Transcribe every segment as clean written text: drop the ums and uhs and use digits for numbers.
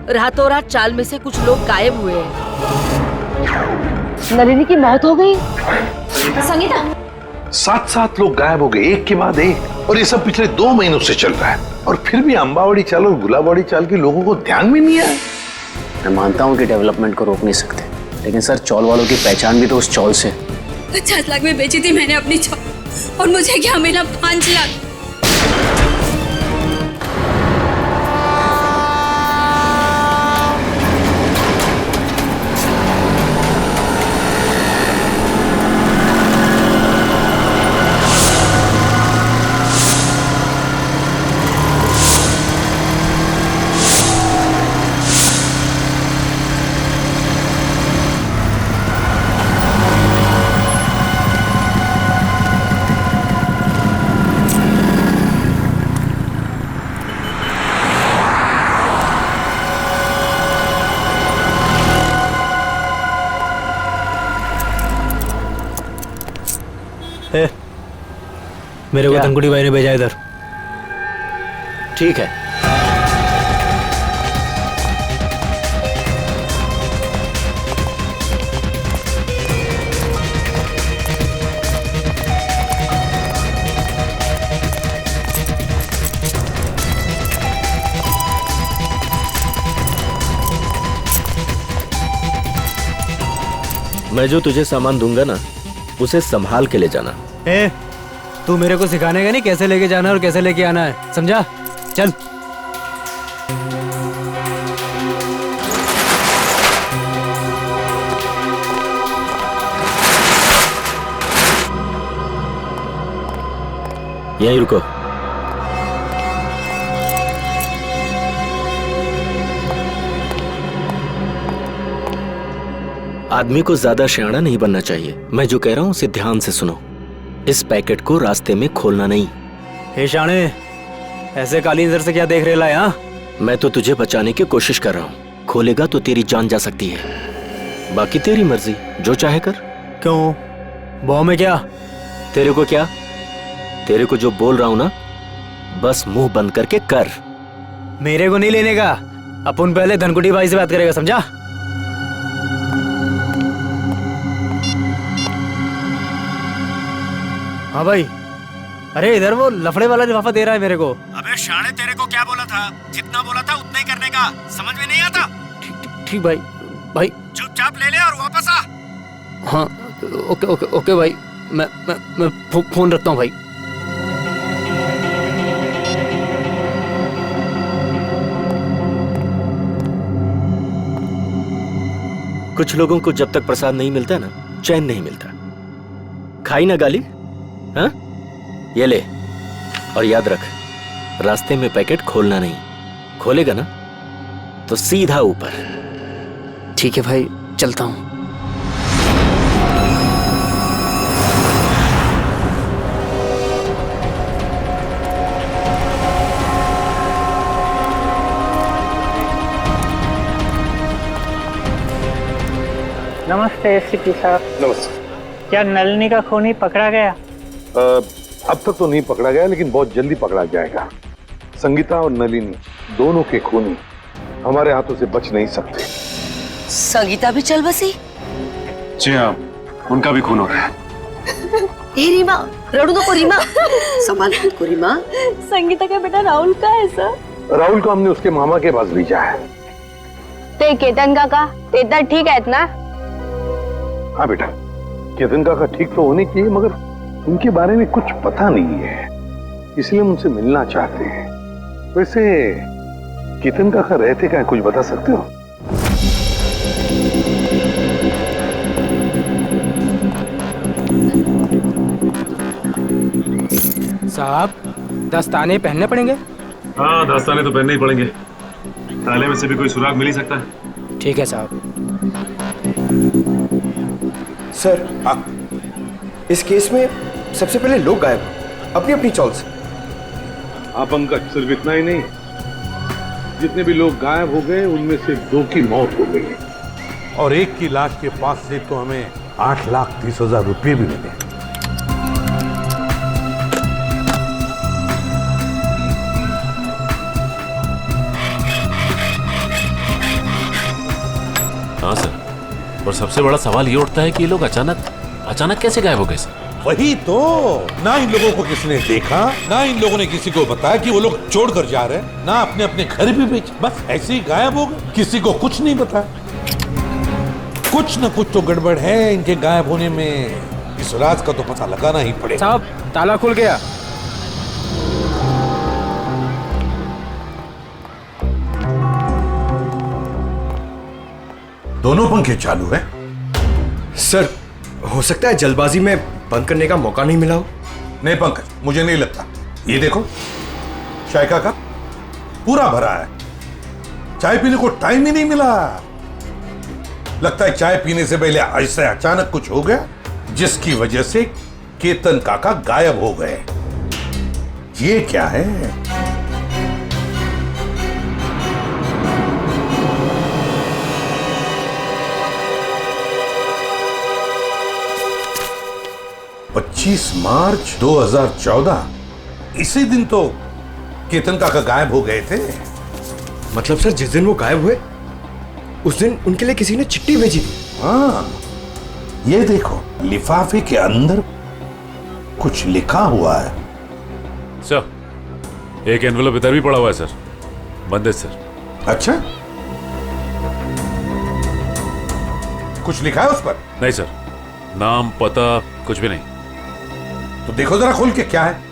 रातों रात चाल में से कुछ लोग गायब हुए हैं। नलिनी की मौत हो गई। संगीता, 7 लोग गायब हो गए, एक के बाद एक, और ये सब पिछले 2 महीनों से चल रहा है। और फिर भी अंबावड़ी चाल और गुलाबवाड़ी चाल के लोगों को ध्यान में नहीं आया। मैं मानता हूँ कि डेवलपमेंट को रोक नहीं सकते, लेकिन सर चौल वालों की पहचान भी तो उस चौल से। 50 लाख में बेची थी मैंने अपनी चौल, और मुझे क्या मिला? 5 लाख। मेरे को धनकुटी भाई ने भेजा इधर। ठीक है, मैं जो तुझे सामान दूंगा ना, उसे संभाल के ले जाना। तू मेरे को सिखाने का नहीं कैसे लेके जाना और कैसे लेके आना है, समझा? चल। यहीं रुको। आदमी को ज्यादा सियाना नहीं बनना चाहिए। मैं जो कह रहा हूं उसे ध्यान से सुनो। इस पैकेट को रास्ते में खोलना नहीं। हे शाणे, ऐसे काली नजर से क्या देख रहे ला यहाँ? मैं तो तुझे बचाने की कोशिश कर रहा हूँ। खोलेगा तो तेरी जान जा सकती है। बाकी तेरी मर्जी, जो चाहे कर। क्यों? बॉ में क्या? तेरे को क्या? तेरे को जो बोल रहा हूँ ना, बस मुंह बंद करके कर। मेरे को नहीं लेने का। अपन पहले धनकुटी भाई से बात करेगा, समझा? हाँ भाई। अरे इधर वो लफड़े वाला लिफाफा दे रहा है मेरे को। अबे शाणे, तेरे को क्या बोला था? जितना बोला था उतना ही करने का। समझ में नहीं आता? ठीक भाई। भाई चुपचाप ले ले और वापस आ। हाँ, ओके ओके ओके भाई। मैं फोन रखता हूँ भाई। कुछ लोगों को जब तक प्रसाद नहीं मिलता ना, चैन नहीं मिलता। खाई ना गाली? हाँ, ये ले। और याद रख, रास्ते में पैकेट खोलना नहीं। खोलेगा ना तो सीधा ऊपर। ठीक है भाई, चलता हूँ। नमस्ते एसपी साहब। नमस्ते। क्या नलिनी का खूनी पकड़ा गया? अब तक तो नहीं पकड़ा गया, लेकिन बहुत जल्दी पकड़ा जाएगा। संगीता और नलिनी दोनों के खूनी हमारे हाथों से बच नहीं सकते। संगीता भी चल बसी? जी हाँ, उनका भी खून हो रहा है। ए रीमा, रड़ू तो को रीमा। संभाल को रीमा। संगीता का बेटा राहुल का है सर। राहुल को हमने उसके मामा के पास भेजा है। ते केतन काका, ते ठीक है इतना? हाँ बेटा, केतन काका ठीक तो होने चाहिए, मगर उनके बारे में कुछ पता नहीं है, इसलिए हम उनसे मिलना चाहते हैं। वैसे केतन काका रहते क्या, कुछ बता सकते हो? साहब, दस्ताने पहनने पड़ेंगे? हाँ, दस्ताने तो पहनने ही पड़ेंगे। ताले में से भी कोई सुराग मिल ही सकता है। ठीक है साहब। सर, इस केस में सबसे पहले लोग गायब अपनी अपनी चॉल से। हाँ पंकज, सिर्फ इतना ही नहीं, जितने भी लोग गायब हो गए उनमें से 2 की मौत हो गई और एक की लाश के पास से तो हमें 8,30,000 रुपये भी मिले। हाँ सर, और सबसे बड़ा सवाल ये उठता है कि ये लोग अचानक कैसे गायब हो गए सर? वही तो, ना इन लोगों को किसी ने देखा, ना इन लोगों ने किसी को बताया कि वो लोग छोड़ कर जा रहे हैं, ना अपने अपने घर भी बेचे, बस ऐसे ही गायब हो गए, किसी को कुछ नहीं बताया। कुछ न कुछ तो गड़बड़ है इनके गायब होने में, इस राज का तो पता लगाना ही पड़ेगा। साहब ताला खुल गया। दोनों पंखे चालू हैं? सर हो सकता है जल्दबाजी में बंद करने का मौका नहीं मिला हो। नहीं पंकज, मुझे नहीं लगता। ये देखो, चाय का कप पूरा भरा है, चाय पीने को टाइम ही नहीं मिला। लगता है चाय पीने से पहले ऐसे अचानक कुछ हो गया जिसकी वजह से केतन काका गायब हो गए। ये क्या है? मार्च 2014, इसी दिन तो केतन काका गायब हो गए थे। मतलब सर जिस दिन वो गायब हुए उस दिन उनके लिए किसी ने चिट्ठी भेजी थी। हाँ, ये देखो, लिफाफे के अंदर कुछ लिखा हुआ है। सर, एक एनवेलप इधर भी पड़ा हुआ है सर, बंद है सर। अच्छा, कुछ लिखा है उस पर? नहीं सर, नाम पता कुछ भी नहीं। तो देखो जरा खोल के क्या है।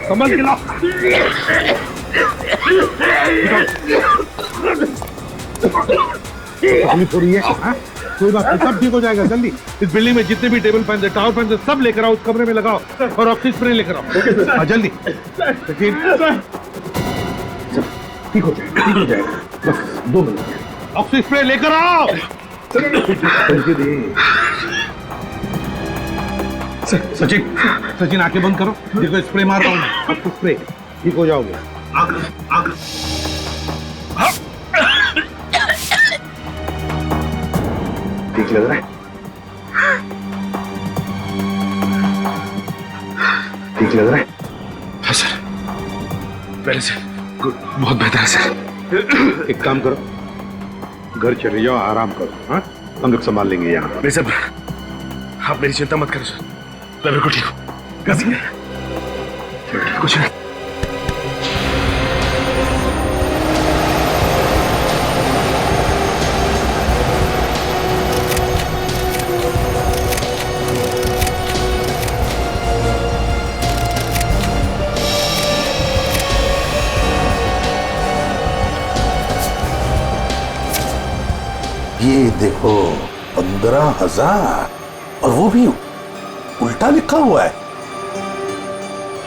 संभल के लाओ। तकलीफ हो रही है? हाँ? कोई बात नहीं, सब ठीक हो जाएगा जल्दी। इस बिल्डिंग में जितने भी टेबल फैन है, टावर फैन है, सब लेकर आओ, उस कमरे में लगाओ और ऑक्सीजन स्प्रे लेकर आओ। हाँ जल्दी। ठीक हो जाएगा, ठीक हो जाएगा, बस 2 मिनट। ऑक्सीजन स्प्रे लेकर आओ। सचिन आंखें बंद करो, देखो स्प्रे मार रहा हूँ, आपको स्प्रे, ठीक हो जाओगे। ठीक लग रहा है? ठीक लग रहा है? हाँ सर, पहले से बहुत बेहतर है सर। एक काम करो, घर चले जाओ, आराम करो। हाँ, हम लोग संभाल लेंगे यहाँ। नहीं सर, आप मेरी चिंता मत करो सर, मैं बिल्कुल ठीक हूँ। कुछ नहीं। ये देखो, 15,000, और वो भी उल्टा लिखा हुआ है।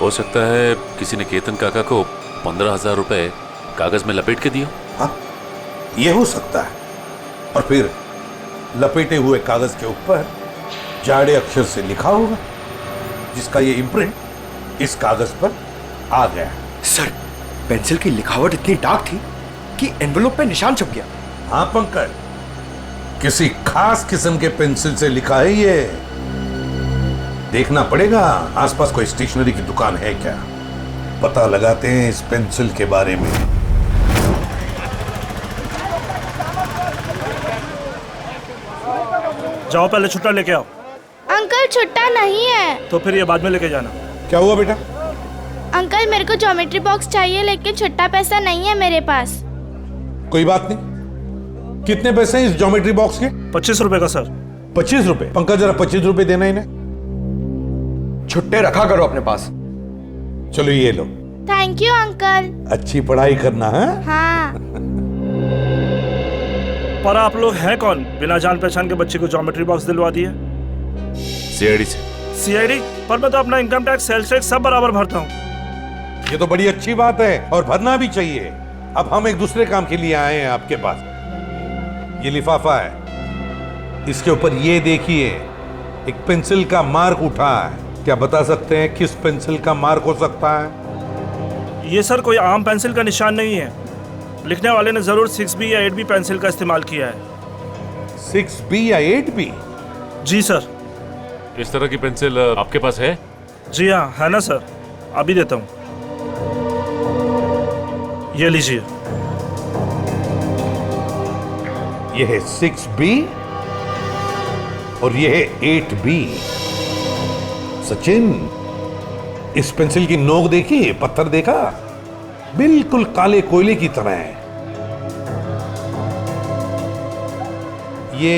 हो सकता है किसी ने केतन काका को 15,000 रुपए कागज में लपेट के दिया। हाँ, ये हो सकता है। और फिर लपेटे हुए कागज के ऊपर जाड़े अक्षर से लिखा होगा, जिसका ये इम्प्रिंट इस कागज पर आ गया। सर, पेंसिल की लिखावट इतनी डार्क थी कि एनवेलप पे निशान छप गया। हाँ पंकज, किसी खास किस्म के पेंसिल से लिखा है ये। देखना पड़ेगा आसपास कोई स्टेशनरी की दुकान है क्या, पता लगाते हैं इस पेंसिल के बारे में। जाओ पहले छुट्टा लेके आओ। अंकल छुट्टा नहीं है। तो फिर ये बाद में लेके जाना। क्या हुआ बेटा? अंकल मेरे को ज्योमेट्री बॉक्स चाहिए, लेकिन छुट्टा पैसा नहीं है मेरे पास। कोई बात नहीं, कितने पैसे हैं इस ज्योमेट्री बॉक्स के? 25 रुपए का सर। 25 रुपए? पंकज जरा 25 रुपए देना इन्हें। छुट्टे रखा करो अपने पास। चलो ये लो। Thank you uncle. अच्छी पढ़ाई करना है। हाँ। पर आप लोग हैं कौन, बिना जान पहचान के बच्चे को ज्योमेट्री बॉक्स दिलवा दिए? सीआईडी से। सीआईडी? पर मैं तो अपना इनकम टैक्स, सेल्स टैक्स सब बराबर भरता हूँ। ये तो बड़ी अच्छी बात है और भरना भी चाहिए। अब हम एक दूसरे काम के लिए आए हैं आपके पास। ये लिफाफा है, इसके ऊपर ये देखिए, एक पेंसिल का मार्क उठा है। क्या बता सकते हैं किस पेंसिल का मार्क हो सकता है? ये सर कोई आम पेंसिल का निशान नहीं है। लिखने वाले ने जरूर 6B या 8B पेंसिल का इस्तेमाल किया है। 6B या 8B? जी सर। इस तरह की पेंसिल आपके पास है? जी हाँ, है ना सर, अभी देता हूँ। ये लीजिए। ये है 6B और ये है 8B। सचिन, इस पेंसिल की नोक देखी, पत्थर देखा, बिल्कुल काले कोयले की तरह है। ये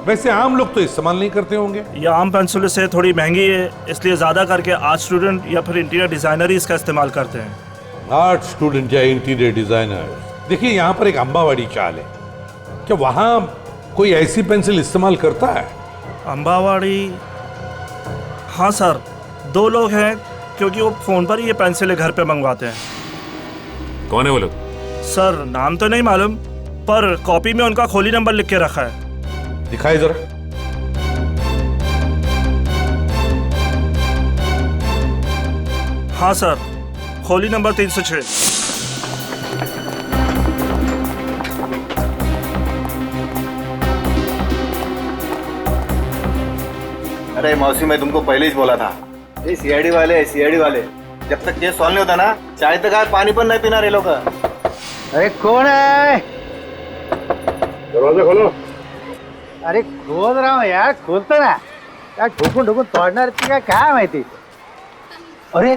वैसे आम लोग तो इस्तेमाल नहीं करते होंगे। ये आम पेंसिल से थोड़ी महंगी है, इसलिए ज्यादा करके आर्ट स्टूडेंट या फिर इंटीरियर डिजाइनर ही इसका इस्तेमाल करते हैं। आर्ट स्टूडेंट या इंटीरियर डिजाइनर। देखिए यहाँ पर एक अंबावाड़ी चाल है, क्या वहां कोई ऐसी पेंसिल इस्तेमाल करता है? अंबावाड़ी? हाँ सर, 2 लोग हैं, क्योंकि वो फोन पर ही ये पेंसिलें घर पे मंगवाते हैं। कौन है वो लोग? सर नाम तो नहीं मालूम, पर कॉपी में उनका खोली नंबर लिख के रखा है। दिखाई जरा। हाँ सर, खोली नंबर 306। अरे मौसी, मैं तुमको पहले ही बोला था, ये सीआईडी वाले जब तक केस सॉल्व नहीं होता ना, चाय तक आए पानी पर नहीं पीना रेलों का। अरे कौन है? दरवाजा खोलो। अरे खोल रहा हूँ यार, खोलतो ना यार, ठोकून ठोकून तोडणार ती काय माहिती। अरे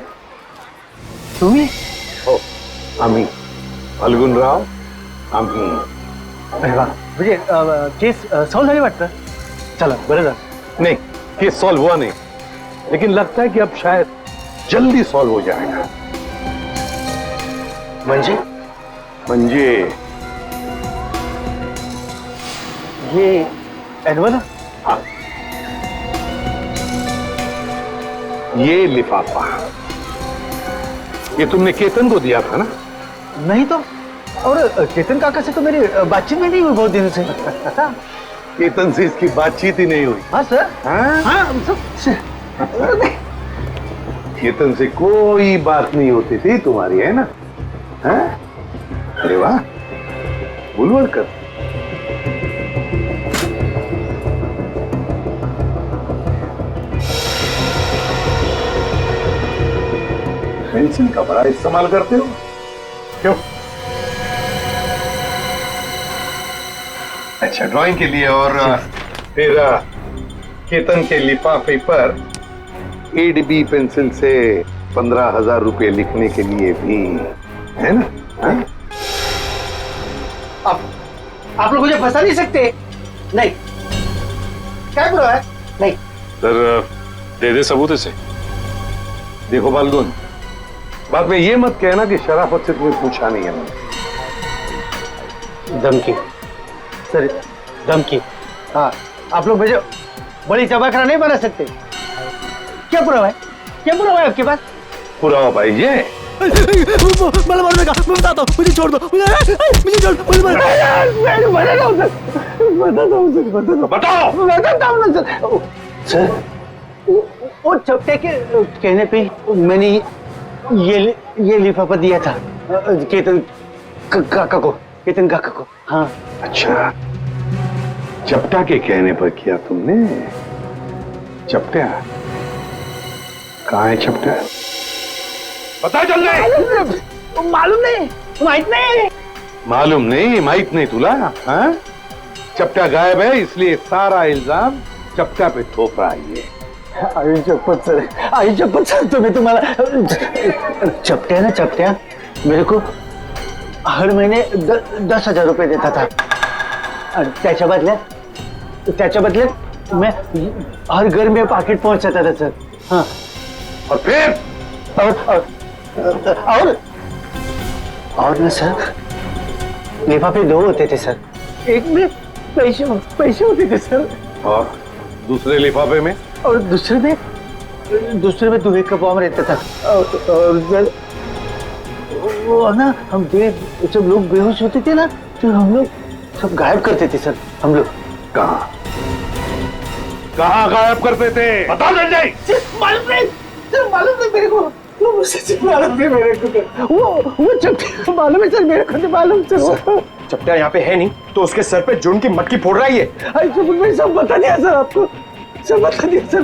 तुम्ही? हो, आम्ही फाल्गुनराव, आम्ही। अरे वा, म्हणजे केस सॉल्व झाली वाटतं। चला बरं झालं। नहीं, केस सॉल्व हुआ नहीं, लेकिन लगता है कि अब शायद जल्दी सॉल्व हो जाएगा। म्हणजे ये एनवल? हाँ, ये लिफाफा, ये तुमने केतन को दिया था ना? नहीं तो, और केतन काका से तो मेरी बातचीत में नहीं हुई बहुत दिनों से। केतन से इसकी बातचीत ही नहीं हुई। हाँ सर। हाँ केतन से कोई बात नहीं होती थी तुम्हारी, है ना? हाँ? अरे वाह, बुलवल कर। पेंसिल का बड़ा इस्तेमाल करते हो क्यों? अच्छा, ड्राइंग के लिए। और फिर केतन के लिफाफे पर 8B पेंसिल से 15,000 रुपए लिखने के लिए भी, है ना? हाँ? आप लोग मुझे फंसा नहीं सकते। नहीं, क्या बुरा है? नहीं सर, दे दे सबूत इसे। देखो फाल्गुन, बाद में ये मत कहना कि शराफत से तुम्हें पूछा नहीं है मैंने। धमकी सर, धमकी। हाँ, आप लोग मुझे बड़ी चबाखरा नहीं बना सकते। क्या पुरावा है? क्या पुरावा है आपके पास? पुरावा भाई ये मला मारू नका, मैं बताता हूँ, मुझे छोड़ दो, मुझे छोड़, बताओ ना सर। वो चपटे के कहने पे मैंने ये लिफाफा दिया था केतन काका को। हाँ। अच्छा, चपटा के कहने पर किया तुमने? चपटा कहाँ है? चपटा पता चल गए? मालूम नहीं, माहित नहीं तुला? हाँ? चपटा गायब है, इसलिए सारा इल्जाम चपटा पे थोप रहा है ये। आई चप्पत सर, तुम्हें तुम्हारा चपट्या मेरे को हर महीने 10,000 रुपए देता था, और त्याच्या बदल्यात मैं हर घर में पाकिट पहुंचाता था सर। हाँ, और फिर और ना सर, लिफाफे 2 होते थे सर, एक में पैसे होते थे सर, और दूसरे लिफाफे में? और दूसरे में दूल्हे का बॉम्ब रहता था। और वो ना, हम जब लोग बेहोश होते थे ना, तो हम लोग सब गायब करते थे सर। हम लोग कहाँ गायब करते थे? बता संजय। मालूम नहीं मेरे को। वो सच मालूम है मेरे को, वो चपटा मालूम है सर, मेरे को तो मालूम सर। चपटा यहाँ पे है नहीं तो उसके सर पे जून की मटकी फोड़ रहा है ये। मैं सब बता दिया सर आपको, सब बता दिया सर।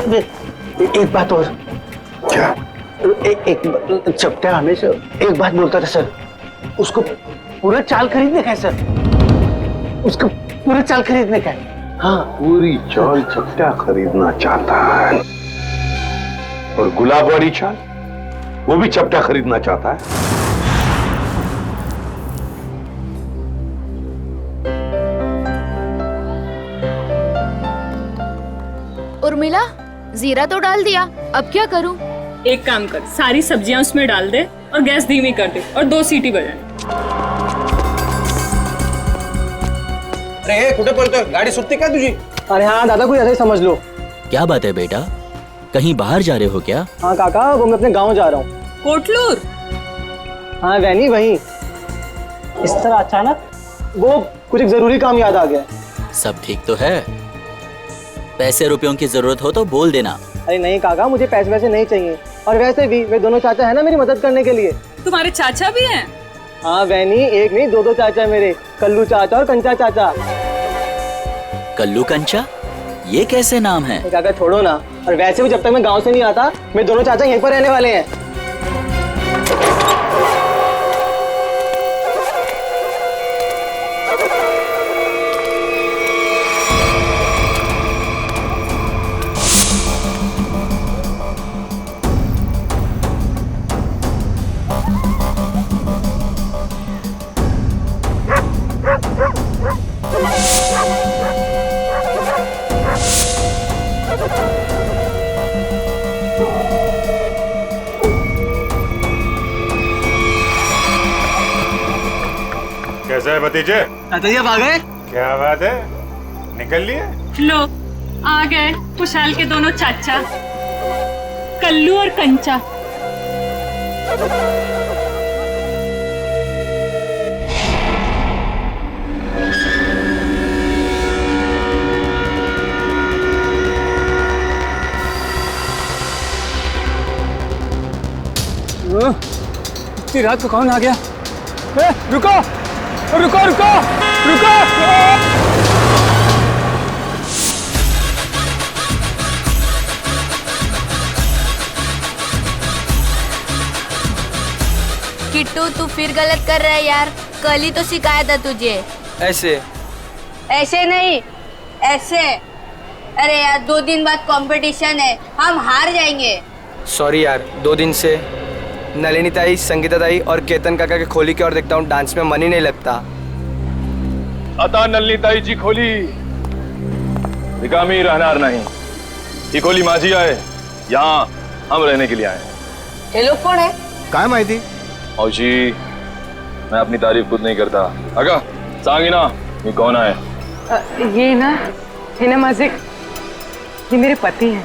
मैं एक बात और। क्या? एक चपटा हमेशा एक बात बोलता था सर, उसको पूरा चाल खरीदने का है सर, उसको पूरा चाल खरीदने का है। हाँ, पूरी चाल चपटा खरीदना चाहता है, और गुलाब वाली चाल वो भी चपटा खरीदना चाहता है। उर्मिला, जीरा तो डाल दिया, अब क्या करूं? एक काम कर, सारी सब्जियां उसमें डाल दे और गैस धीमी कर दे और 2 सीटी बजाए। अरे कुठे पळतोय, गाडी सुटते काय तुझी? अरे हाँ दादा, कोई ऐसा ही समझ लो। क्या बात है बेटा, कहीं बाहर जा रहे हो क्या? हाँ काका, वो मैं अपने गांव जा रहा हूँ। कोटलूर? हाँ वैनी वहीं। इस तरह अचानक वो कुछ एक जरूरी काम याद आ गया। सब ठीक तो है? पैसे रुपयों की जरूरत हो तो बोल देना। अरे नहीं काका, मुझे पैसे वैसे नहीं चाहिए, और वैसे भी वे दोनों चाचा है ना मेरी मदद करने के लिए। तुम्हारे चाचा भी हैं? हाँ वैनी, एक नहीं 2 चाचा है मेरे, कल्लू चाचा और कंचा चाचा। कल्लू कंचा, ये कैसे नाम है? काका छोड़ो ना, और वैसे भी जब तक मैं गांव से नहीं आता मेरे दोनों चाचा यहीं पर रहने वाले हैं। कैसा है भतीजे? अब आ गए? क्या बात है, निकल लिए? लो, आ गए खुशहाल के दोनों चाचा, कल्लू और कंचा। इतनी रात को कौन आ गया? रुको रुको रुको रुको। किट्टू, तू फिर गलत कर रहा है यार, कल ही तो सिखाया था तुझे। ऐसे ऐसे नहीं, ऐसे। अरे यार 2 दिन बाद कंपटीशन है, हम हार जाएंगे। सॉरी यार, 2 दिन से नलिनी ताई, संगीता ताई और केतन काका के खोली की ओर देखता हूँ, डांस में मन ही नहीं लगता। आता नलिनी ताई जी खोली, निकामी रहनार नहीं। ही खोली माझी आहे, यहाँ हम रहने के लिए आए। ये लोग कौन है? काय माहिती? औशी, मैं अपनी तारीफ खुद नहीं करता। अगा सांगी ना, ये कौन है? ये ना माझे, ये मेरे पति हैं।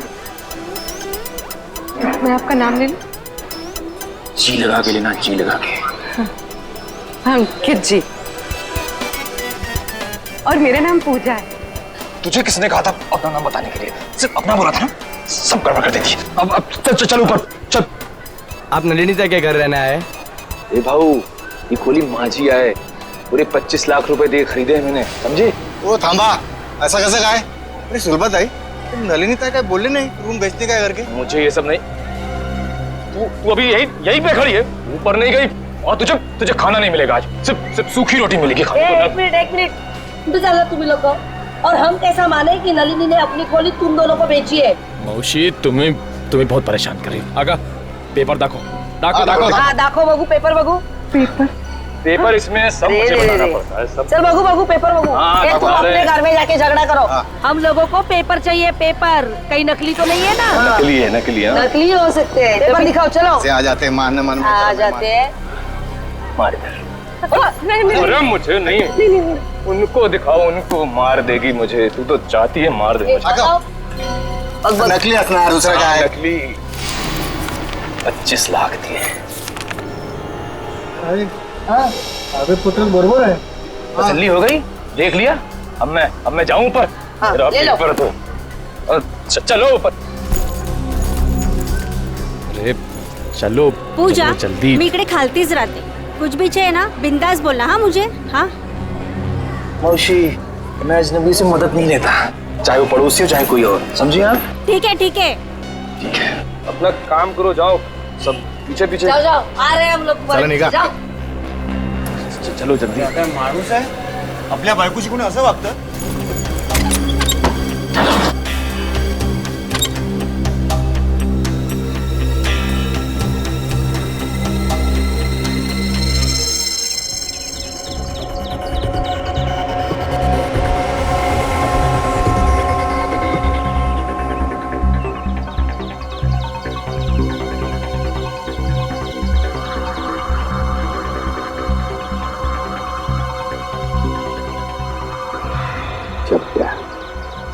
मैं आपका नाम ले लूं? जी लगा के लेना, जी लगा के। हाँ, अंकित जी। और मेरा नाम पूजा है। तुझे किसने कहा था अपना नाम बताने के लिए? सिर्फ अपना बोला था ना, सब गड़बड़ कर देती है। अब चल ऊपर चल। आप नलिनी ताई के घर रहना है? ए भाऊ, ये खोली माझी है, पूरे 25 लाख रुपए दे खरीदे हैं मैंने, समझे? वो थांबा, ऐसा कैसे कहा है? अरे सुलभा ताई, तुम नलिनी ताई का बोले नहीं रूम बेचने का करके? मुझे ये सब नहीं, तू अभी यहीं पे खड़ी है, ऊपर नहीं गई, और तुझे खाना नहीं मिलेगा आज, सिर्फ सूखी रोटी मिलेगी खाने को। एक मिनट, तुम लोग को, और हम कैसा माने कि नलिनी ने अपनी खोली तुम दोनों को बेची है? मौसी, तुम्हें बहुत परेशान कर रही है। आगा पेपर दाखो बगू, पेपर बगू। पेपर इसमें सब मुझे बताना पड़ता है, सब। चल बगू पेपर बगू। तुम अपने घर में जाके झगड़ा करो। हम लोगों को पेपर चाहिए, पेपर। कहीं नकली तो नहीं है ना? नकली है। नकली हो सकते हैं, पेपर दिखाओ। चलो आ जाते हैं, मारने आ जाते हैं। मार अरे मुझे नहीं, उनको दिखाओ, उनको मार देगी मुझे। तू तो चाहती है मार दे मुझे। नकली हंसना है, दूसरा क्या है? नकली 25 लाख दिए। अबे पुत्र बरोबर है। तसल्ली हो गई, देख लिया। अब मैं जाऊं ऊपर? ले लो। पेपर तो चलो ऊपर। चलो पूजा चलो जल्दी. मी इकडे खालतीच राहते. कुछ भी चाहिए ना बिंदास बोलना हाँ मुझे. हाँ मौसी, मैं अजनबी से मदद नहीं लेता, चाहे वो पड़ोसी हो चाहे कोई और, समझिए आप? ठीक है ठीक है. अपना काम करो, जाओ सब पीछे पीछे. जाओ जाओ, आ रहे हैं हम लोग. चला निघा. जाओ. चलो जल्दी. माणूस आहे आपल्या बायकोशी कोणी असं वागतं?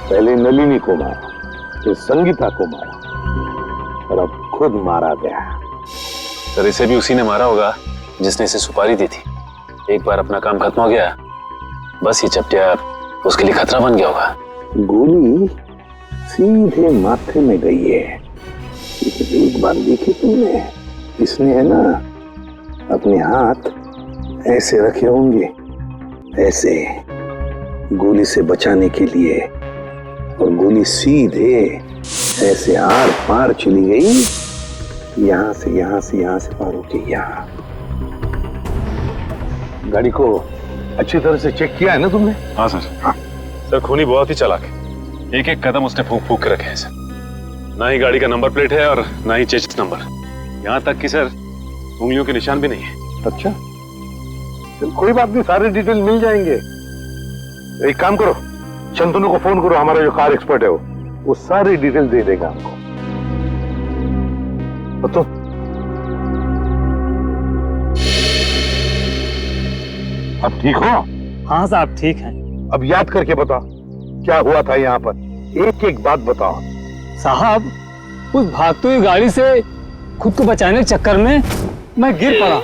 पहले नलिनी को मारा, फिर संगीता को मारा और अब खुद मारा गया. सर इसे भी उसी ने मारा होगा जिसने इसे सुपारी दी थी. एक बार अपना काम खत्म हो गया, बस ये चपटिया उसके लिए खतरा बन गया होगा. गोली सीधे माथे में गई है. एक बार देखी तुमने, इसने है ना अपने हाथ ऐसे रखे होंगे, ऐसे गोली से बचाने के लिए, और गोली सीधे ऐसे आर पार चली गई, यहां से पार होके यहाँ. गाड़ी को अच्छी तरह से चेक किया है ना तुमने? हाँ सर. हाँ सर, खूनी बहुत ही चालाक है. एक एक कदम उसने फूक फूक के रखे हैं सर. ना ही गाड़ी का नंबर प्लेट है और ना ही चेसिस नंबर. यहाँ तक कि सर उंगलियों के निशान भी नहीं है. अच्छा, चल कोई बात नहीं, सारे डिटेल मिल जाएंगे. एक काम करो, शंतनु को फोन करो, हमारा जो कार एक्सपर्ट है वो सारी डिटेल दे देगा हमको. तो अब ठीक हो? हाँ साहब ठीक है. अब याद करके बताओ क्या हुआ था यहाँ पर, एक एक बात बताओ. साहब उस भागती हुई गाड़ी से खुद को बचाने के चक्कर में मैं गिर पड़ा.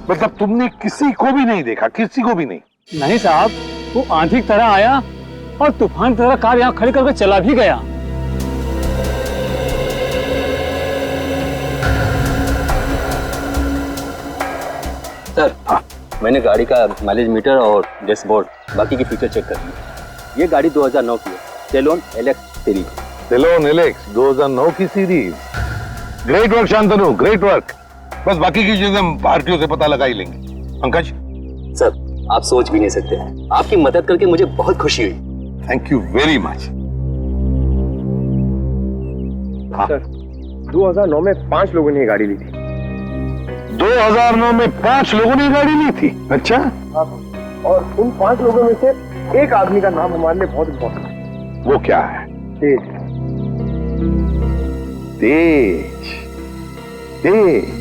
मतलब तुमने किसी को भी नहीं देखा? किसी को भी नहीं? नहीं साहब, वो आंधी की तरह आया और तूफान की तरह कार यहाँ खड़ी करके चला भी गया. सर हाँ, मैंने गाड़ी का माइलेज मीटर और डैशबोर्ड बाकी की फीचर चेक कर लिए. ये गाड़ी 2009 की है, सेलोन एलेक्स सीरीज. सेलोन एलेक्स 2009 की series. Great work Shantanu, great work. बस बाकी की चीजें हम भारतीयों से पता लगा ही लेंगे. पंकज सर, आप सोच भी नहीं सकते, आपकी मदद करके मुझे बहुत खुशी हुई. Thank you very much. Sir 2009 में 5 लोगों ने गाड़ी ली थी. 2009 में 5 लोगों ने गाड़ी ली थी? अच्छा. और उन 5 लोगों में से एक आदमी का नाम हमारे लिए बहुत इम्पोर्टेंट है. वो क्या है? तेज. तेज. तेज,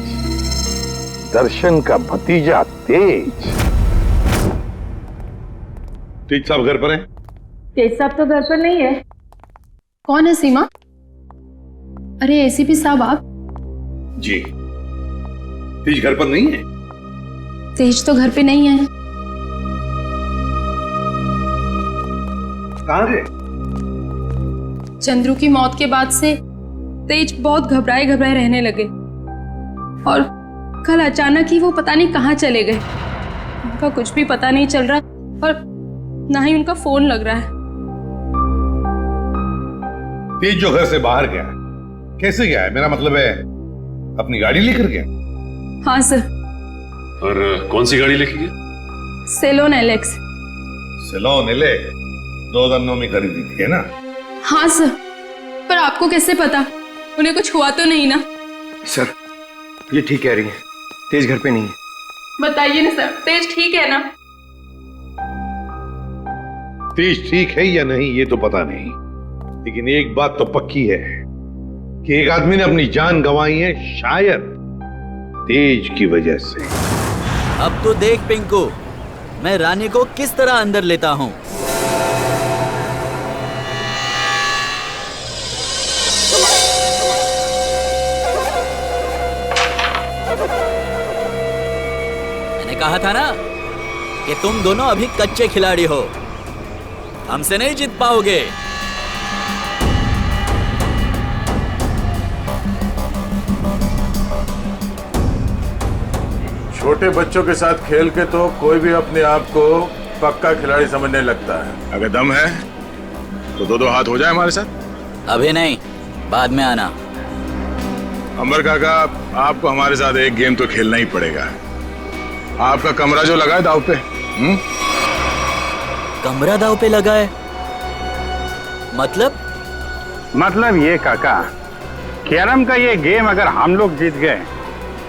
दर्शन का भतीजा तेज. तेज साहब घर पर हैं? तेज साहब तो घर पर नहीं है. कौन है सीमा? अरे एसीपी साहब आप? जी. तेज घर पर नहीं है? तेज तो घर पे नहीं है. कहाँ गए? चंद्रू की मौत के बाद से तेज बहुत घबराए रहने लगे और कल अचानक ही वो पता नहीं कहाँ चले गए. उनका कुछ भी पता नहीं चल रहा और ना ही उनका फोन लग रहा है. तेज जो घर से बाहर गया, कैसे गया है? मेरा मतलब है अपनी गाड़ी लेकर गया? हाँ सर. और कौन सी गाड़ी लेके गया? Salon Alex. सेलोन एलेक्स 2009 में खरीदी थी, है ना? हाँ सर, पर आपको कैसे पता? उन्हें कुछ हुआ तो नहीं ना? सर ये ठीक कह रही है, तेज घर पे नहीं है. बताइए ना सर, तेज ठीक है ना? तेज ठीक है या नहीं ये तो पता नहीं, लेकिन एक बात तो पक्की है कि एक आदमी ने अपनी जान गंवाई है, शायद तेज की वजह से. अब तो देख पिंकू, मैं रानी को किस तरह अंदर लेता हूँ. कहा था ना कि तुम दोनों अभी कच्चे खिलाड़ी हो, हमसे नहीं जीत पाओगे। छोटे बच्चों के साथ खेल के तो कोई भी अपने आप को पक्का खिलाड़ी समझने लगता है। अगर दम है तो दो दो हाथ हो जाए हमारे साथ। अभी नहीं, बाद में आना। अंबर काका, आपको हमारे साथ एक गेम तो खेलना ही पड़ेगा। आपका कमरा जो लगा है दाव पे। कमरा दाव पे लगा है? मतलब ये काका, कैरम का ये गेम अगर हम लोग जीत गए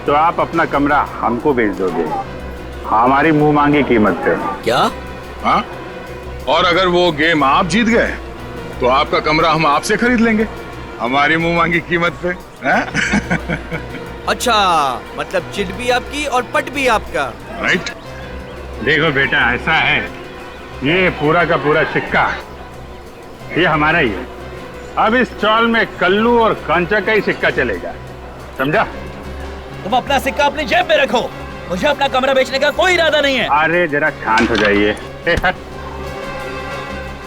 तो आप अपना कमरा हमको बेच दोगे, हमारी मुंह मांगी कीमत पे। क्या? हाँ, और अगर वो गेम आप जीत गए तो आपका कमरा हम आपसे खरीद लेंगे, हमारी मुंह मांगी कीमत पे। अच्छा, मतलब चिट भी आपकी और पट भी आपका। राइट। देखो बेटा, ऐसा है, ये पूरा का पूरा सिक्का ये हमारा ही है। अब इस चौल में कल्लू और कांचा का ही सिक्का चलेगा, समझा? तुम अपना सिक्का अपनी जेब में रखो, मुझे अपना कमरा बेचने का कोई इरादा नहीं है। अरे जरा शांत हो जाइए।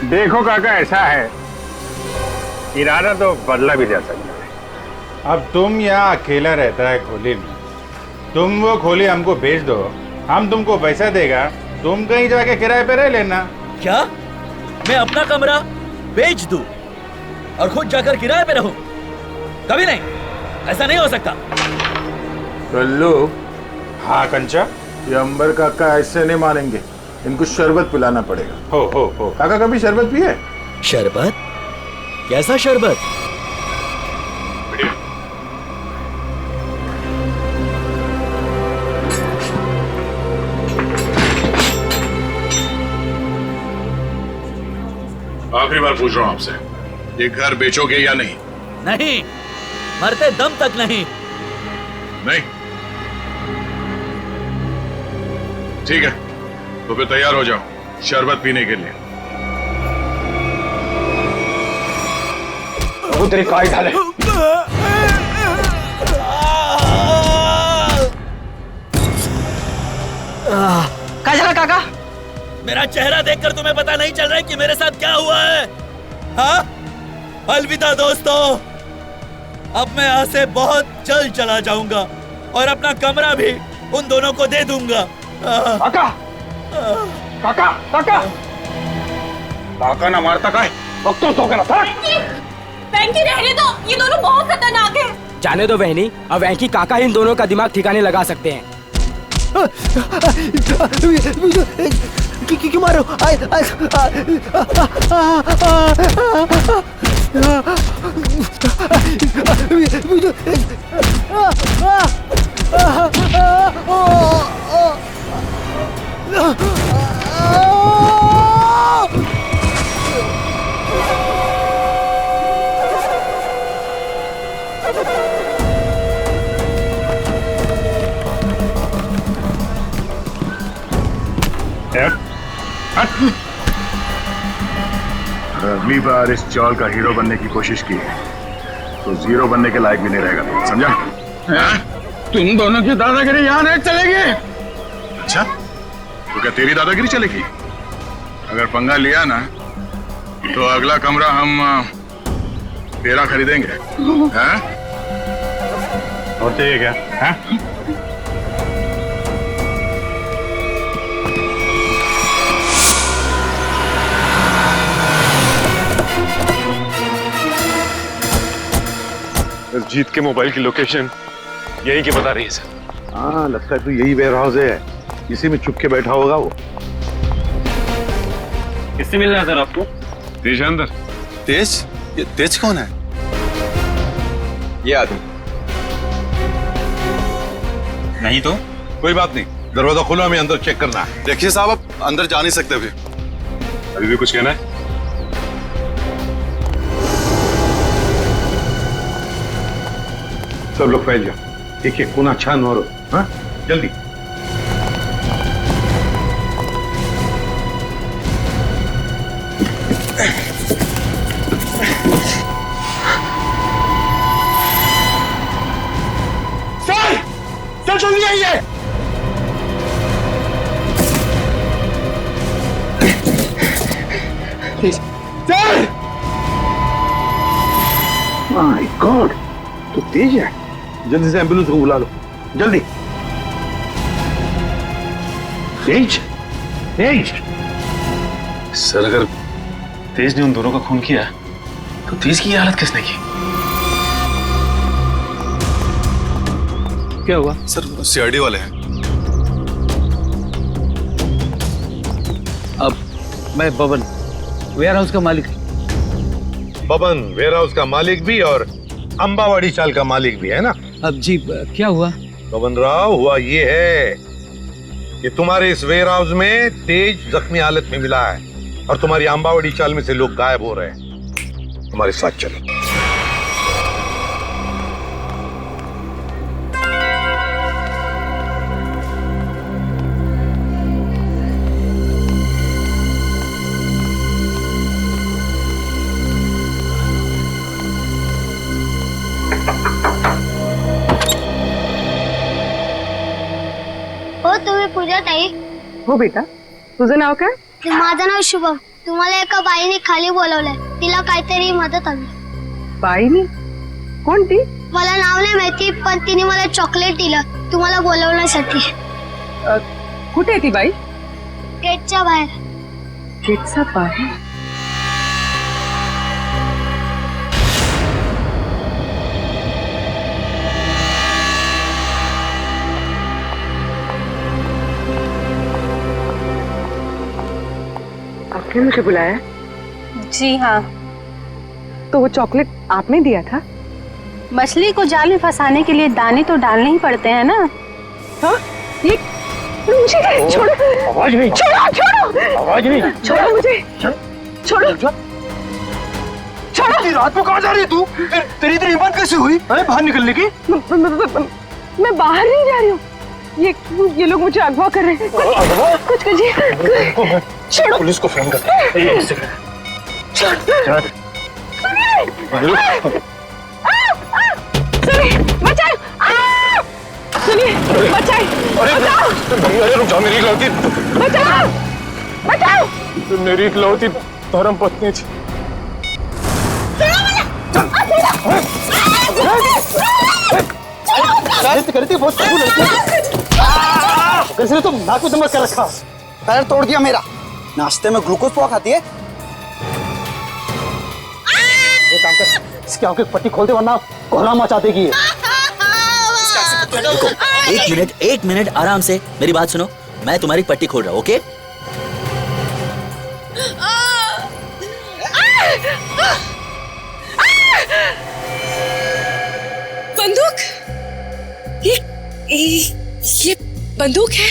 देखो काका, ऐसा है, इरादा तो बदला भी जा सकता है। अब तुम यहाँ अकेला रहता है खोली में, तुम वो खोली हमको बेच दो, हम तुमको पैसा देगा, तुम कहीं जाके किराए पे रह लेना। क्या मैं अपना कमरा बेच दूं और खुद जाकर किराए पे रहूं? कभी नहीं, ऐसा नहीं हो सकता। कल्लू। हाँ कंचा, ये अंबर काका ऐसे नहीं मानेंगे, इनको शरबत पिलाना पड़ेगा। हो काका कभी शरबत पिए? शरबत? कैसा शरबत? आखिरी बार पूछ रहा हूं आपसे, ये घर बेचोगे या नहीं? नहीं, मरते दम तक नहीं। नहीं? ठीक है, तो फिर तैयार हो जाओ शरबत पीने के लिए। वो तेरी काय झाले। क्या चला काका? मेरा चेहरा देखकर तुम्हें पता नहीं चल रहा है कि मेरे साथ क्या हुआ है? हाँ? अलविदा दोस्तों, अब मैं यहाँ से बहुत जल्द चला जाऊंगा और अपना कमरा भी उन दोनों को दे दूंगा। काका, काका, काका, काका ना मारता का है, वक्त तो करा था। वेंकी रहने दो, ये दोनों बहुत खतरनाक हैं। जाने दो बहनी, अब वेंकी काका इन दोनों का दिमाग ठिकाने लगा सकते हैं। क्यों मारो? अगली बार इस चौल का हीरो बनने की कोशिश की तो जीरो बनने के लायक भी नहीं रहेगा, समझा? तुम दोनों की दादागिरी यहाँ नहीं चलेगी। अच्छा, तो क्या तेरी दादागिरी चलेगी? अगर पंगा लिया ना तो अगला कमरा हम तेरा खरीदेंगे। हैं? और चाहिए क्या? हैं? जीत के मोबाइल की लोकेशन यही की बता रही है सर। हाँ, लगता है तो यही वेयर हाउस है, इसी में चुप के बैठा होगा वो। किससे मिलना है सर आपको? तेज अंदर। तेज? ये तेज कौन है? ये आदमी। नहीं तो? कोई बात नहीं, दरवाजा खोलो, हमें अंदर चेक करना है। देखिए साहब, आप अंदर जा नहीं सकते अभी। अभी भी कुछ कहना है? सब लोग फैल जाओ, एक एक कोना छान मारो। हाँ, जल्दी। सर, जल्दी आइए। सर! माय गॉड, तो तेज है। जल्दी से एम्बुलेंस को बुला लो, जल्दी। तेज, तेज। सर अगर तेज ने उन दोनों का खून किया तो तेज की ये हालत किसने की? क्या हुआ? सर सीआईडी वाले हैं। अब मैं बबन, वेयर हाउस का मालिक। बबन वेयर हाउस का मालिक भी और अंबावाड़ी चाल का मालिक भी है ना? अब जी क्या हुआ? बबन राव, हुआ ये है कि तुम्हारे इस वेयर हाउस में तेज जख्मी हालत में मिला है और तुम्हारी अंबावाड़ी चाल में से लोग गायब हो रहे हैं। हमारे साथ चलो। हो तुम्ही पूजा ताई? हो बेटा, तुझं नाव काय? माझं नाव शुभम. तुम्हाला एका बाईने खाली बोलवलंय, तिला काहीतरी मदत हवी. बाईनी? कोणती? मला नाव नाही माहिती, पण तिने मला चॉकलेट दिलं तुम्हाला बोलवण्यासाठी. कुठे आहे ती बाई? गेटच्या बाहेर. गेटच्या बाहेर? आपने मुझे बुलाया? जी हाँ। तो वो चॉकलेट आपने दिया था? मछली को जाल में फंसाने के लिए दाने तो डालने ही पड़ते हैं ना। हाँ? ये मुझे छोड़ो। आवाज नहीं। छोड़ो, छोड़ो। आवाज नहीं। छोड़ो मुझे। छोड़ो। छोड़ो। रात को कहाँ जा रही है तू? तेरी इतनी हिम्मत कैसे हुई? अरे बाहर निकलने की? मैं बाहर नहीं जा रही हूँ। ये लोग मुझे अगवा कर रहे हैं। कुछ कीजिए। छोड़ो। पुलिस को फोन कर। एक सेकंड। सुनिए, बचाओ! सुनिए, बचाओ! अरे रुक जाओ, मेरी इकलौती। बचाओ! बचाओ! मेरी इकलौती धर्म पत्नी थी। करती बहुत कैसे तुम नाक में दम कर रखा, पैर तोड़ दिया मेरा। नाश्ते में ग्लूकोज पाव खाती है? एक काम कर, इसकी आंखें पट्टी खोल दे वरना कोहरा मचा देगी। देखो, एक मिनट आराम से मेरी बात सुनो। मैं तुम्हारी पट्टी खोल रहा हूँ, ओके? बंदूक? ये बंदूक है?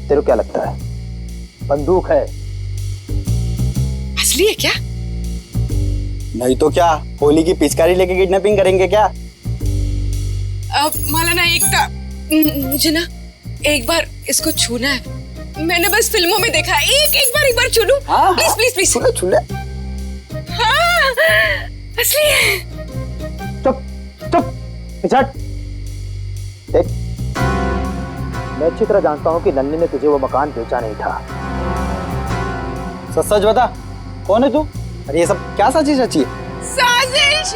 तेरे को क्या लगता है बंदूक है? असली है क्या? नहीं तो क्या, होली की पिचकारी लेके किडनैपिंग करेंगे क्या? अब माला ना मुझे ना एक बार इसको छूना है। मैंने बस फिल्मों में देखा है। एक बार छू लूं? Please please please. छू ले। हाँ, असली है। चुप पिछड़। देख, मैं अच्छी तरह जानता हूँ कि नन्नी ने तुझे वो मकान बेचा नहीं था। सच बता, कौन है तू? अरे ये सब क्या साजिश रची है? साजिश?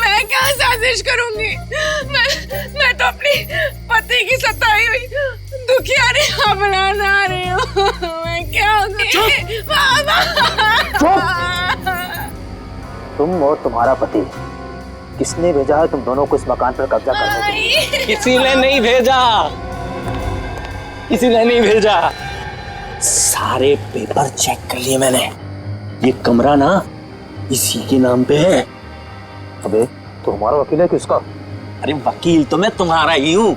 मैं क्या साजिश करूंगी? मैं तो अपनी पति की सताई हुई दुखियारी अपना रही हूँ। मैं क्या होगी? तुम और तुम्हारा पति, किसने भेजा है तुम दोनों को इस मकान पर कब्जा करने के लिए? किसी ने नहीं भेजा, किसी ने नहीं भेजा। सारे पेपर चेक कर लिए मैंने। ये कमरा ना इसी के नाम पे है। अबे तो हमारा वकील है किसका? अरे वकील तो मैं तुम्हारा ही हूँ,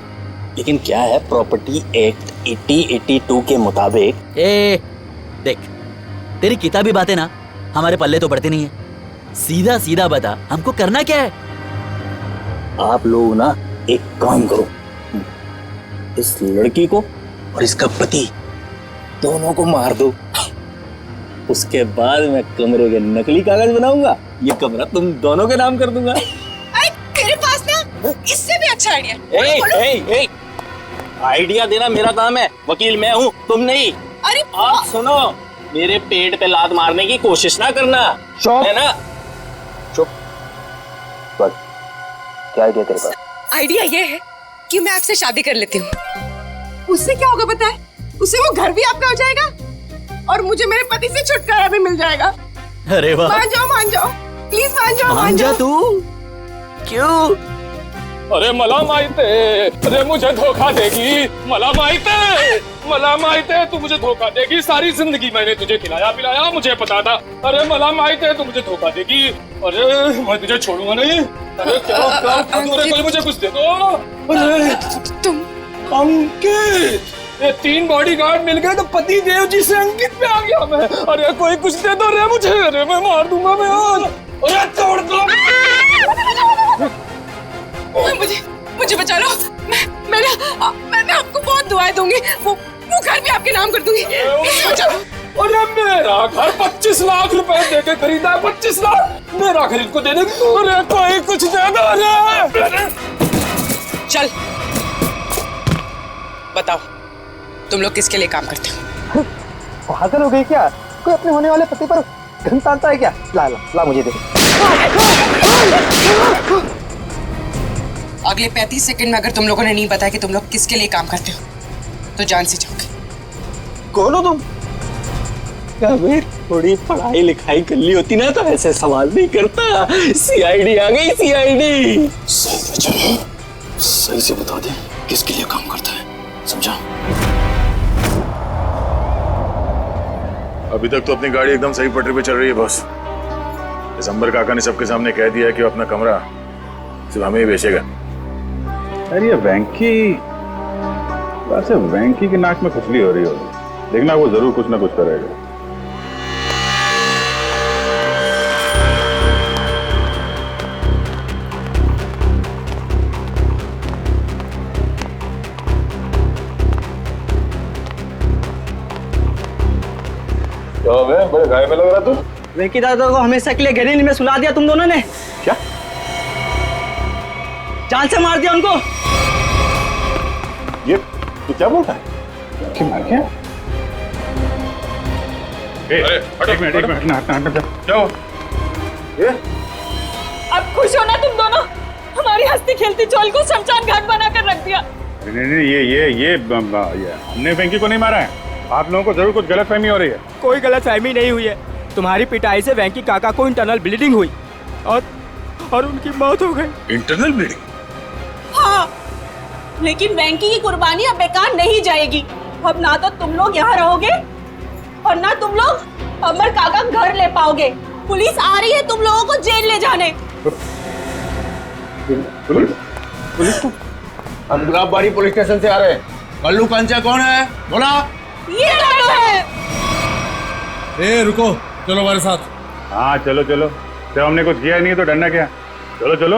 लेकिन क्या है, प्रॉपर्टी एक्ट 8082 के मुताबिक। देख, तेरी किताबी बातें ना हमारे पल्ले तो पड़ती नहीं है। सीधा सीधा बता, हमको करना क्या है? आप लोग ना एक काम करो, इस लड़की को और इसका पति दोनों को मार दो। उसके बाद मैं कमरे के नकली कागज बनाऊंगा, ये कमरा तुम दोनों के नाम कर दूंगा। अरे तेरे पास ना इससे भी अच्छा आइडिया। आइडिया देना मेरा काम है, वकील मैं हूँ, तुम नहीं। अरे आप सुनो, मेरे पेट पे लात मारने की कोशिश ना करना, है ना? चुप। बस क्या आइडिया तेरे पास? आइडिया ये है कि मैं आपसे शादी कर लेती हूँ। उससे क्या होगा पता है? उससे वो घर भी आपका हो जाएगा और मुझे मेरे पति से छुटकारा भी मिल जाएगा। अरे वाह, मान जाओ प्लीज, मान जाओ। तू क्यों? अरे मला माहिते, अरे मुझे धोखा देगी, मला माहिते तू मुझे धोखा देगी। सारी जिंदगी मैंने तुझे खिलाया पिलाया, मुझे पता था। अरे मला माहिते तू मुझे धोखा देगी। अरे मैं तुझे छोड़ूंगा नहीं। अरे क्या कोई मुझे कुछ दे दो। अरे तुम अंकित, ये 3 बॉडीगार्ड मिल गए तो पति देव जी से अंकित पे आ गया मैं। अरे कोई कुछ दे दो रे मुझे, अरे मैं मार दूंगा मैं आज। अरे तोड़ दो। मुझे बचा लो। मैं आपको बहुत दुआएं दूंगी। वो घर भी आपके नाम कर दूंगी। अरे मेरा घर 25 लाख रुपए दे के खरीदा है, 25 लाख मेरा खरीद को दे दे। अरे कोई कुछ दे दो। अरे चल बताओ, तुम लोग किसके लिए काम करते हो? पागल हो गई क्या? कोई अपने होने वाले पति पर घन तानता है क्या? ला मुझे दे। अगले 35 सेकंड में अगर तुम लोगों ने नहीं बताया कि तुम लोग किसके लिए काम करते हो तो जान से जाओगे। कौन हो तुम? अबे थोड़ी पढ़ाई लिखाई कर ली होती ना तो ऐसे सवाल नहीं करता। सीआईडी आ गई, सीआईडी। सही से बता दे किसके लिए काम करता है, समझा? अभी तक तो अपनी गाड़ी एकदम सही पटरी पे चल रही है बॉस। दिसंबर काका ने सबके सामने कह दिया है कि वो अपना कमरा सिर्फ हमें ही बेचेगा। अरे ये वेंकी की नाक में खुजली हो रही होगी, देखना वो जरूर कुछ ना कुछ करेगा। बड़े गाय में लग रहा तू। वेंकी दादा को हमेशा के लिए गहरीनी में सुला दिया तुम दोनों ने। क्या? जान से मार दिया उनको। ये तू क्या बोलता है? कि मार क्या? एक मिनट क्या हो? ये अब खुश हो ना तुम दोनों? हमारी हंसती खेलती चोल को शमशान घाट बना कर रख दिया। नहीं, ये हमने वेंकी को नहीं मारा है। आप लोगों को जरूर कुछ गलतफहमी हो रही है। कोई गलतफहमी नहीं हुई है। तुम्हारी पिटाई से वेंकी काका को इंटरनल ब्लीडिंग हुई और उनकी मौत हो गई। Internal bleeding? हाँ, लेकिन वेंकी की कुर्बानी अब बेकार नहीं जाएगी। अब ना तो तुम लोग यहाँ रहोगे और ना तुम लोग अमर काका घर ले पाओगे। पुलिस आ रही है तुम लोगों को जेल ले जाने। पुलिस? हम गुलाबबाड़ी पुलिस स्टेशन से आ रहे हैं। कल्लू कंचा कौन है? बोला। ये कल्लू है। ए रुको, चलो हमारे साथ। हाँ चलो जब हमने कुछ किया नहीं तो डरना क्या? चलो।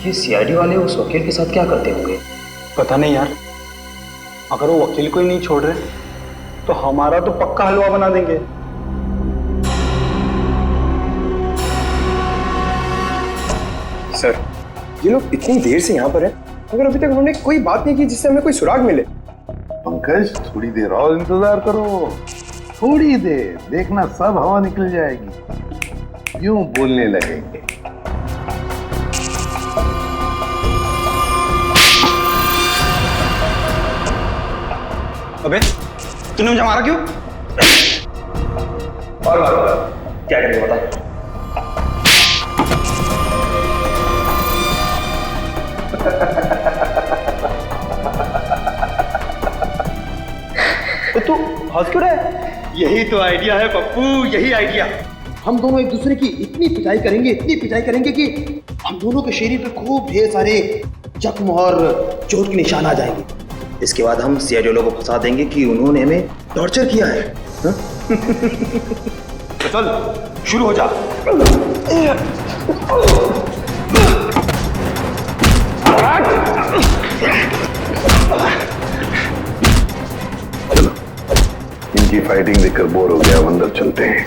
ये सीआईडी वाले उस वकील के साथ क्या करते होंगे? पता नहीं यार। अगर वो वकील को ही नहीं छोड़ रहे तो हमारा तो पक्का हलवा बना देंगे। सर, ये लोग इतनी देर से यहाँ पर हैं, मगर अभी तक उन्होंने कोई बात नहीं की जिससे हमें कोई सुराग मिले। पंकज, थोड़ी देर और इंतजार करो। थोड़ी देर देखना, सब हवा निकल जाएगी। यूं बोलने लगेंगे। अबे तूने मुझे मारा क्यों? और क्या करेंगे बता? तू हंस क्यों रहा है? यही तो आइडिया है पप्पू, यही आइडिया। हम दोनों एक दूसरे की इतनी पिटाई करेंगे कि हम दोनों के शरीर पे खूब ढेर सारे जख्म और चोट के निशान आ जाएंगे। इसके बाद हम सीआईडी वालों को फंसा देंगे कि उन्होंने हमें टॉर्चर किया है। तो चल शुरू हो जा। इनकी फाइटिंग देखकर बोर हो गया, अब अंदर चलते हैं।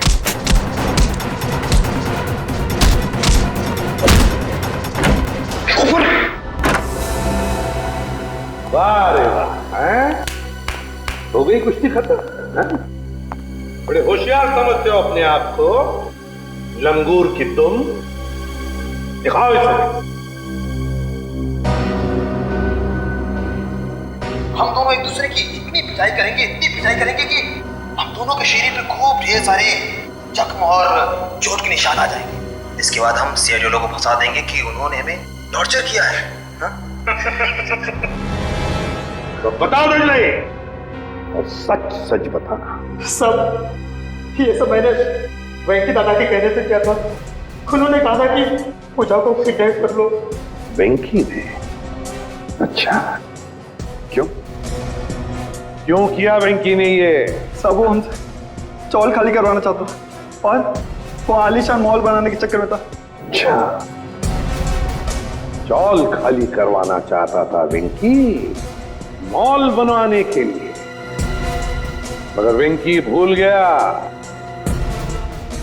वाह रे हैं? हो गई कुश्ती खत्म हैं? बड़े होशियार समझते हो अपने आप को, लंगूर की तुम। दिखाओ इसे। हम दोनों एक दूसरे की इतनी पिटाई करेंगे कि हम दोनों के शरीर पे खूब ढेर सारे जख्म और चोट के निशान आ जाएंगे। इसके बाद हम सीआईडी लोगों को फंसा देंगे कि उन्होंने हमें टॉर्चर किया है। तो बताओ दंडले, और सच सच बताना। सब ये सब मैंने वेंकी दादा के कहने से किया था। उन्होंने कहा था कि पूजा को किडनैप कर लो। वेंकी ने? अच्छा, क्यों क्यों किया वेंकी ने ये? सब वो हमसे चौल खाली करवाना चाहता था और वो आलीशान मॉल बनाने के चक्कर में था। अच्छा, चौल खाली करवाना चाहता था वेंकी मॉल बनवाने के लिए। मगर वेंकी भूल गया,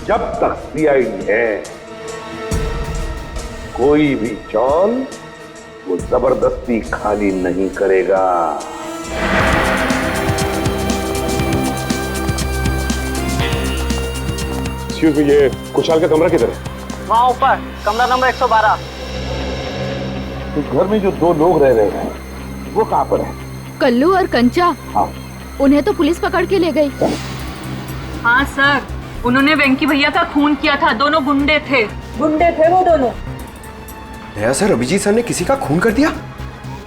जब तक सीआईडी है कोई भी चौल वो जबरदस्ती खाली नहीं करेगा। ये कुशाल का कमरा किधर है? वहाँ ऊपर, कमरा नंबर 112। तो घर में जो दो लोग रह रहे हैं वो कहाँ पर है? कल्लू और कंचा। हाँ, उन्हें तो पुलिस पकड़ के ले गई। हाँ सर, उन्होंने वेंकी भैया का खून किया था। दोनों गुंडे थे वो दोनों। नया सर, अभिजीत सर ने किसी का खून कर दिया?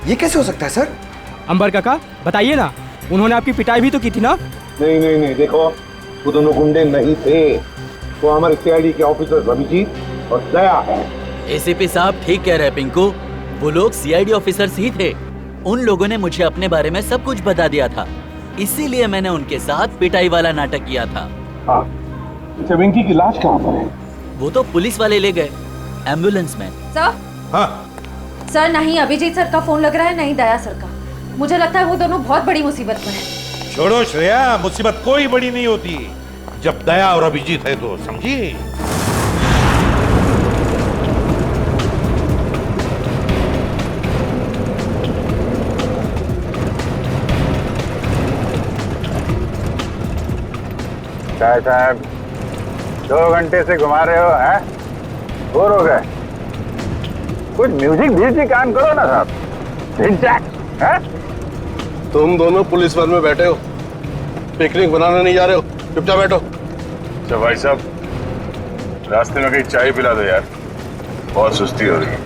ये कैसे हो सकता है सर? अंबर काका बताइए ना, उन्होंने आपकी पिटाई भी तो की थी ना? नहीं नहीं नहीं, देखो वो दोनों गुंडे नहीं थे, वो हमारे सीआईडी के ऑफिसर अभिजीत और दया है। एसीपी साहब ठीक कह रहे हैं पिंकू, वो लोग सीआईडी ऑफिसर्स ही थे। उन लोगों ने मुझे अपने बारे में सब कुछ बता दिया था, इसीलिए मैंने उनके साथ पिटाई वाला नाटक किया था। हाँ, अच्छा वेंकी की लाश कहाँ पर है? वो तो पुलिस वाले ले गए एम्बुलेंस में। सर, हाँ सर नहीं अभिजीत सर का फोन लग रहा है, नहीं दया सर का। मुझे लगता है वो दोनों बहुत बड़ी मुसीबत में हैं। छोड़ो श्रेया, मुसीबत कोई बड़ी नहीं होती जब दया और अभिजीत है तो, समझी? क्या साहब 2 घंटे से घुमा रहे हो, हैं? बोर हो गए? कुछ म्यूजिक भी कान करो ना साहब। हैं? तुम दोनों पुलिस वाले में बैठे हो, पिकनिक बनाने नहीं जा रहे हो, चुपचाप बैठो। अच्छा भाई साहब, रास्ते में कहीं चाय पिला दो यार, बहुत सुस्ती हो रही है।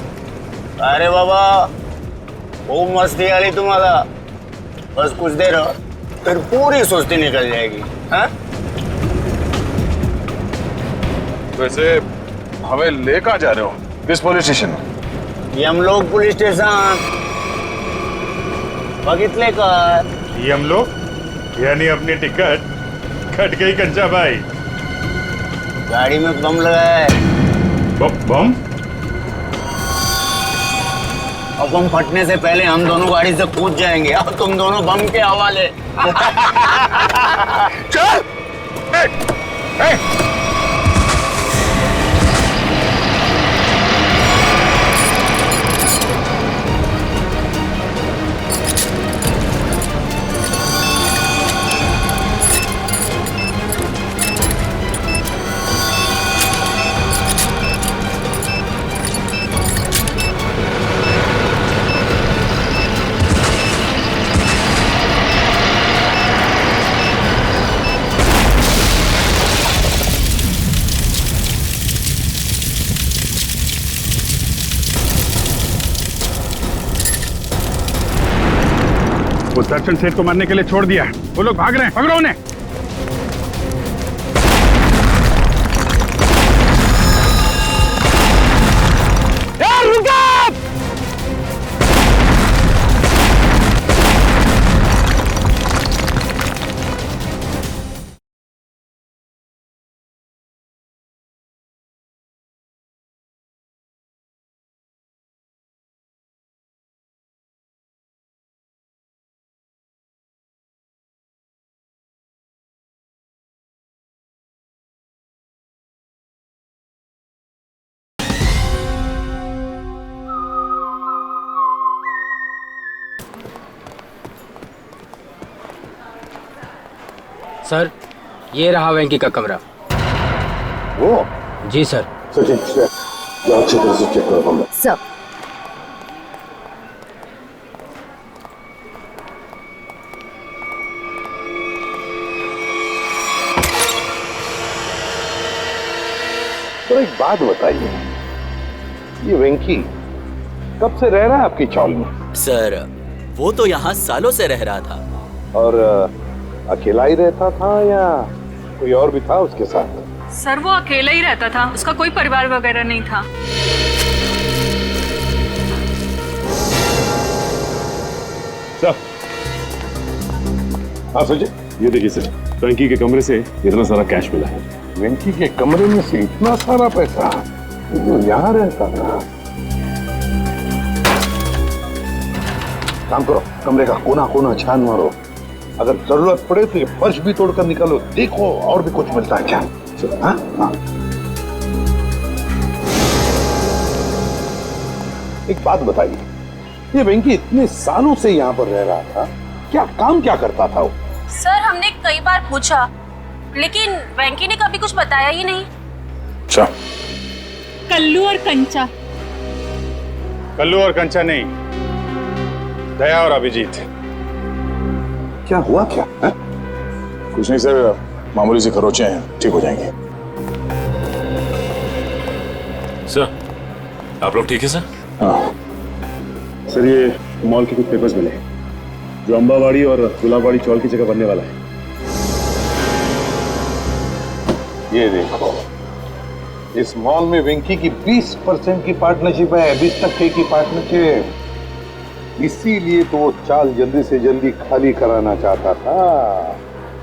अरे बाबा खूब मस्ती आ रही तुम्हारा, बस कुछ देर और फिर पूरी सुस्ती निकल जाएगी। हाँ? वैसे हमें ले कहाँ जा रहे हो? किस पुलिस स्टेशन? यमलोक पुलिस स्टेशन बगितले का। यमलोक यानी अपनी टिकट कट गई कंचा भाई। गाड़ी में बम लगा है। बम? और बम फटने से पहले हम दोनों गाड़ी से कूद जाएंगे और तुम दोनों बम के हवाले। चल! वो दर्शन सेठ को मारने के लिए छोड़ दिया, वो लोग भाग रहे हैं, पकड़ो उन्हें। सर, ये रहा वेंकी का कमरा। वो? जी सर। सचिन, जाओ अच्छी तरह से चेक करो कमरा। सर। तो एक बात बताइए, ये वेंकी कब से रह रहा है आपकी चौल में? सर, वो तो यहाँ सालों से रह रहा था। और अकेला ही रहता था या कोई और भी था उसके साथ? सर, वो अकेला ही रहता था, उसका कोई परिवार वगैरह नहीं था। सर, हाँ सचिन, ये देखिए सर, वेंकी के कमरे से इतना सारा कैश मिला है। वेंकी के कमरे में से इतना सारा पैसा जो यहाँ रहता था? काम करो, कमरे का कोना कोना छान मारो, अगर जरूरत पड़े तो ये फर्श भी तोड़कर निकालो, देखो और भी कुछ मिलता है क्या। हाँ? हाँ। एक बात बताइए, ये वेंकी इतने सालों से यहाँ पर रह रहा था, क्या काम क्या करता था वो? सर, हमने कई बार पूछा, लेकिन वेंकी ने कभी कुछ बताया ही नहीं। अच्छा। कल्लू और कंचा। कल्लू और कंचा नहीं, दया और अभिजीत। क्या हुआ क्या है? कुछ नहीं सर, मामूली से खरोचे हैं, ठीक हो जाएंगे। सर, आप लोग ठीक है सर? हाँ सर, ये मॉल के कुछ पेपर्स मिले जो अंबावाड़ी और गुलाबवाड़ी चौल की जगह बनने वाला है। ये देखो, इस मॉल में वेंकी की 20% की पार्टनरशिप है, 20% की पार्टनरशिप। इसीलिए तो वो चाल जल्दी से जल्दी खाली कराना चाहता था।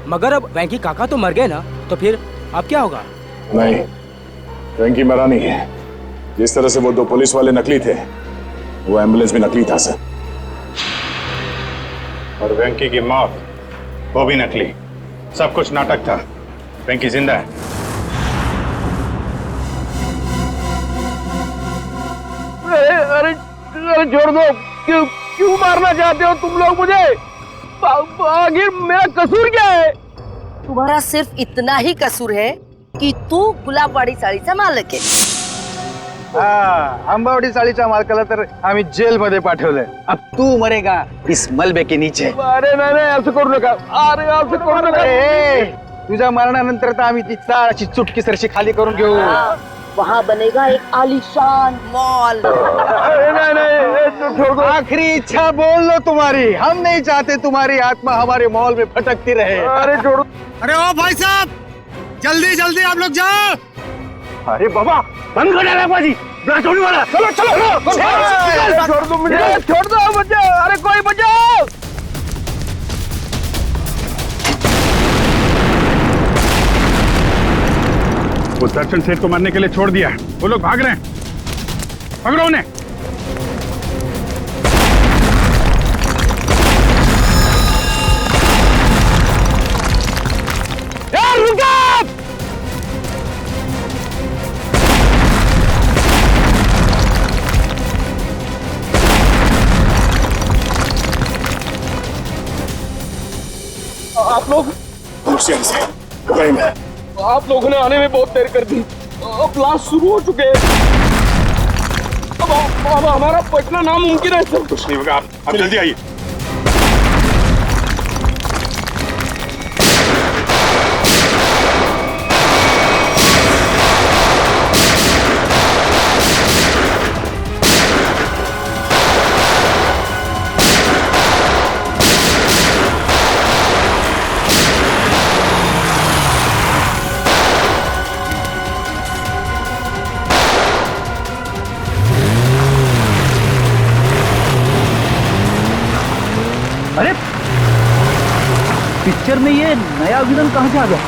मगर अब वेंकी काका तो मर गए ना, तो फिर अब क्या होगा? नहीं, वेंकी मरा नहीं है। जिस तरह से वो 2 पुलिस वाले नकली थे, वो एम्बुलेंस भी नकली था सर। और वेंकी की मौत, वो भी नकली। सब कुछ नाटक था। वेंकी जिंदा है। अरे छोड़ दो, क्यों मारना चाहते हो तुम लोग मुझे? आखिर मेरा कसूर क्या है? तुम्हारा सिर्फ इतना ही कसूर है कि तू गुलाबवाडी चाळीचा मालक आहे। आंबावडी चाळीचा मालकाला तर आम्ही जेल मध्ये पाठवलंय। अब तू मरेगा इस मलबे के नीचे। अरे नाही, असं करू नका। अरे असं करू नका। तुझ्या मरणानंतर तर आम्ही ती चाळ अशी चुटकीसरशी खाली करून घेऊ। वहाँ बनेगा एक आलीशान मॉल। नहीं, आखिरी इच्छा बोल लो तुम्हारी। हम नहीं चाहते तुम्हारी आत्मा हमारे मॉल में भटकती रहे। अरे छोड़ो। अरे ओ भाई साहब, जल्दी जल्दी आप लोग जाओ। अरे बाबा, बंद कर डाला बाजी, छोड़ने वाला। चलो छोड़ दो मुझे, छोड़ दो मुझे। अरे कोई बचाओ। वो दर्शन सेठ को मारने के लिए छोड़ दिया, वो लोग भाग रहे हैं। पकड़ो उन्हें। आप लोग आप लोगों ने आने में बहुत देर कर दी। अब ब्लास्ट शुरू हो चुके हैं। अब हमारा बचना नामुमकिन है सर। कुछ नहीं होगा, आप जल्दी आइए। अरे पिक्चर में ये नया विलन कहां से आ गया?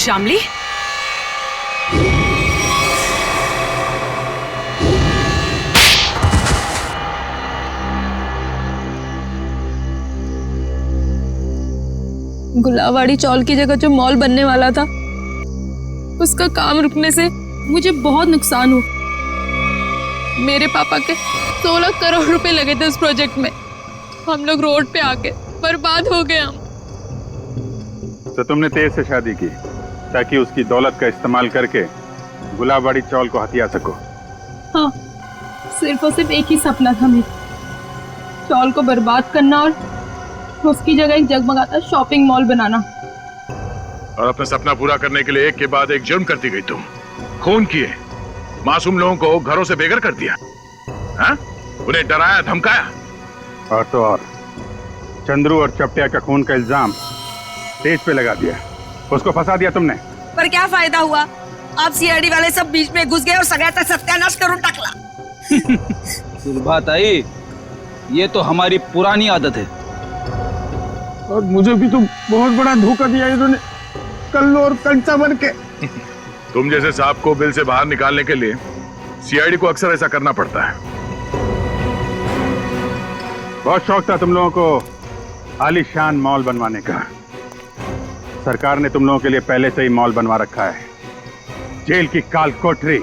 श्यामली, गुलावाड़ी चौल की जगह जो मॉल बनने वाला था उसका काम रुकने से मुझे बहुत नुकसान हुआ। मेरे पापा के 16 करोड़ रुपए लगे थे उस प्रोजेक्ट में। हम लोग रोड पे आके बर्बाद हो गए हम। तो तुमने तेज से शादी की ताकि उसकी दौलत का इस्तेमाल करके गुलाबवाड़ी चौल को हथिया सको। हाँ, सिर्फ और सिर्फ एक ही सपना था मेरा, चौल को बर्बाद करना और उसकी जगह एक जगमगाता शॉपिंग मॉल बनाना। और अपना सपना पूरा करने के लिए एक के बाद एक जुर्म करती गई तुम। खून किए, मासूम लोगों को घरों से बेघर कर दिया, हाँ? उन्हें डराया धमकाया। और तो और चंद्रू और चपटिया का खून का इल्जाम तेज पे लगा दिया, उसको फंसा दिया तुमने। पर क्या फायदा हुआ? आप सीआईडी वाले सब बीच में घुस गए और सगळ्याचा सत्यानाश करून टाकला। सुलभाताई, ये तो हमारी पुरानी आदत है। और मुझे भी तो बहुत बड़ा धोखा दिया इन्होंने, कल्लू और कंचा बन के। तुम जैसे सांप को बिल से बाहर निकालने के लिए सीआईडी को अक्सर ऐसा करना पड़ता है। बहुत शौक था तुम लोगों को आलीशान मॉल बनवाने का। सरकार ने तुम लोगों के लिए पहले से ही मॉल बनवा रखा है। जेल की काल कोठरी